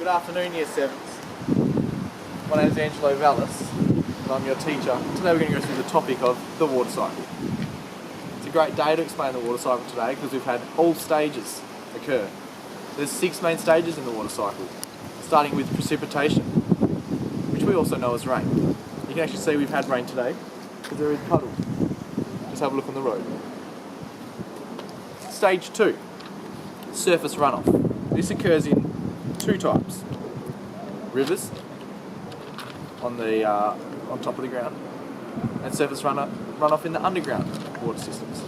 Good afternoon, Year 7s. My name is Angelo Vallis and I'm your teacher. Today we're going to go through the topic of the water cycle. It's a great day to explain the water cycle today because we've had all stages occur. There's 6 main stages in the water cycle, starting with precipitation, which we also know as rain. You can actually see we've had rain today because there is puddles. Just have a look on the road. Stage 2, surface runoff. This occurs in 2 types: rivers on top of the ground, and surface runoff in the underground water systems.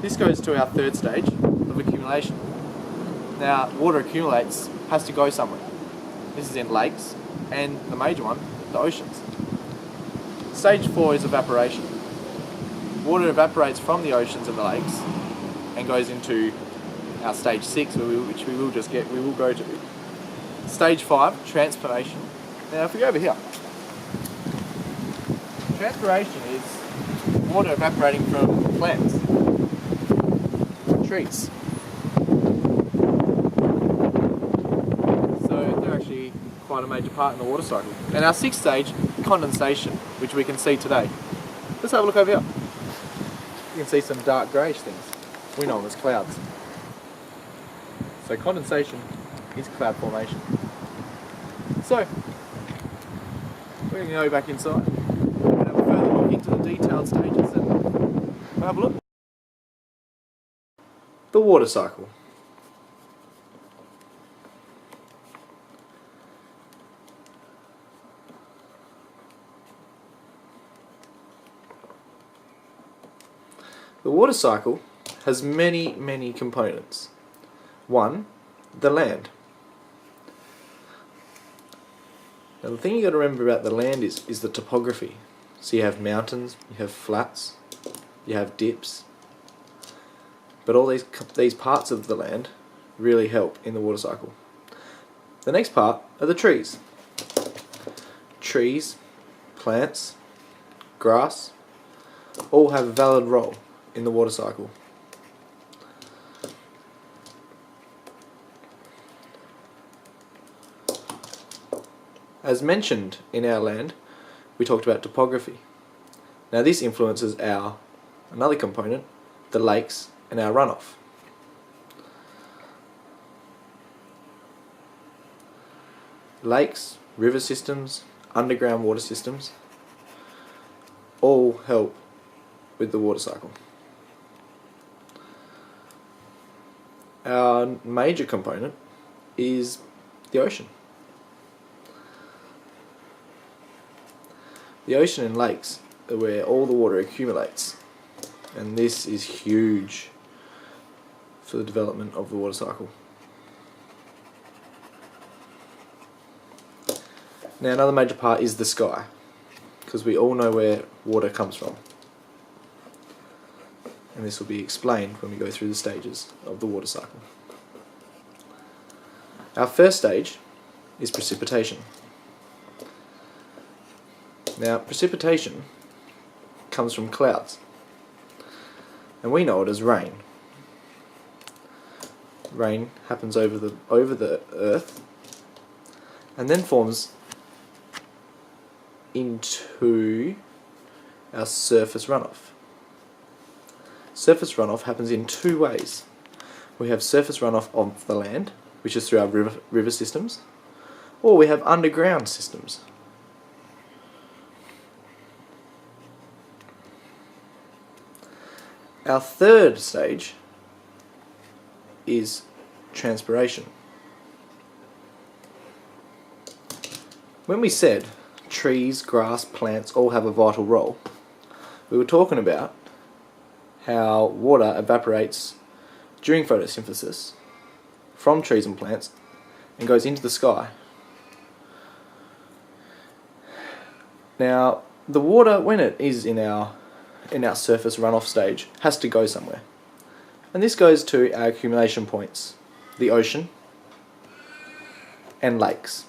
This goes to our 3rd stage of accumulation. Now, water accumulates, has to go somewhere. This is in lakes, and the major one, the oceans. Stage 4 is evaporation. Water evaporates from the oceans and the lakes and goes into our stage 6, which we will go to. Stage 5, transpiration. Now if we go over here, transpiration is water evaporating from plants, trees. So they're actually quite a major part in the water cycle. And our 6th stage, condensation, which we can see today. Let's have a look over here. You can see some dark greyish things. We know them as clouds. So condensation is cloud formation. So, we're going to go back inside and have a further look into the detailed stages and we'll have a look. The water cycle. The water cycle has many components. 1, the land. Now the thing you got to remember about the land is the topography. So you have mountains, you have flats, you have dips. But all these parts of the land really help in the water cycle. The next part are the trees. Trees, plants, grass, all have a valid role in the water cycle. As mentioned in our land, we talked about topography. Now this influences another component, the lakes and our runoff. Lakes, river systems, underground water systems all help with the water cycle. Our major component is the ocean. The ocean and lakes are where all the water accumulates, and this is huge for the development of the water cycle. Now another major part is the sky, because we all know where water comes from, and this will be explained when we go through the stages of the water cycle. Our first stage is precipitation. Now, precipitation comes from clouds, and we know it as rain. Rain happens over the earth, and then forms into our surface runoff. Surface runoff happens in 2 ways. We have surface runoff of the land, which is through our river systems, or we have underground systems. Our 3rd stage is transpiration. When we said trees, grass, plants all have a vital role, we were talking about how water evaporates during photosynthesis from trees and plants and goes into the sky. Now, the water, when it is in our surface runoff stage, has to go somewhere. And this goes to our accumulation points, the ocean and lakes.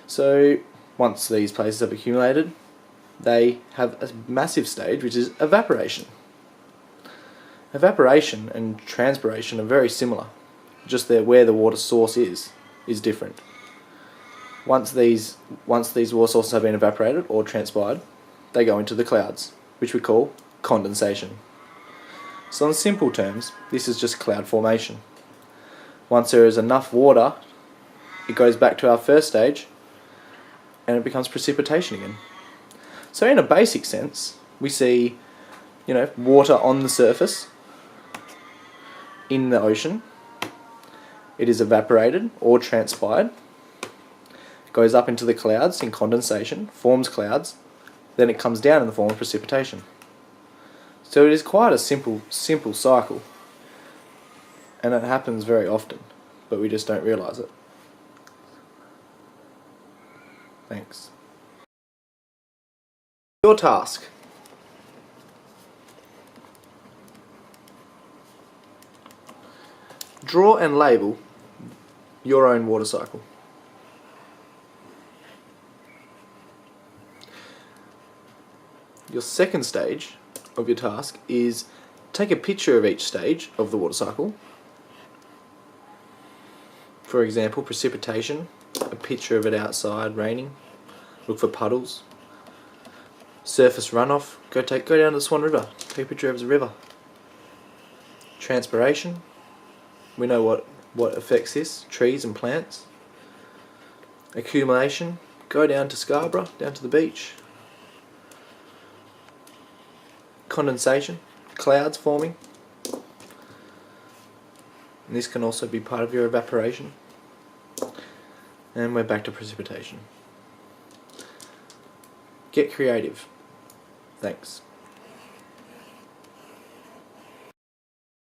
So once these places have accumulated, they have a massive stage, which is evaporation. Evaporation and transpiration are very similar. just where the water source is different. Once these water sources have been evaporated or transpired, they go into the clouds, which we call condensation. So in simple terms, this is just cloud formation. Once there is enough water, it goes back to our first stage and it becomes precipitation again. So in a basic sense, we see, water on the surface in the ocean. It is evaporated or transpired, goes up into the clouds in condensation, forms clouds, then it comes down in the form of precipitation. So it is quite a simple cycle, and it happens very often, but we just don't realise it. Thanks. Your task. Draw and label your own water cycle. Your second stage of your task is take a picture of each stage of the water cycle. For example, precipitation, a picture of it outside raining, look for puddles. Surface runoff, go down to the Swan River, take a picture of the river. Transpiration, we know what affects this, trees and plants. Accumulation, go down to Scarborough, down to the beach. Condensation, clouds forming. And this can also be part of your evaporation. And we're back to precipitation. Get creative. Thanks.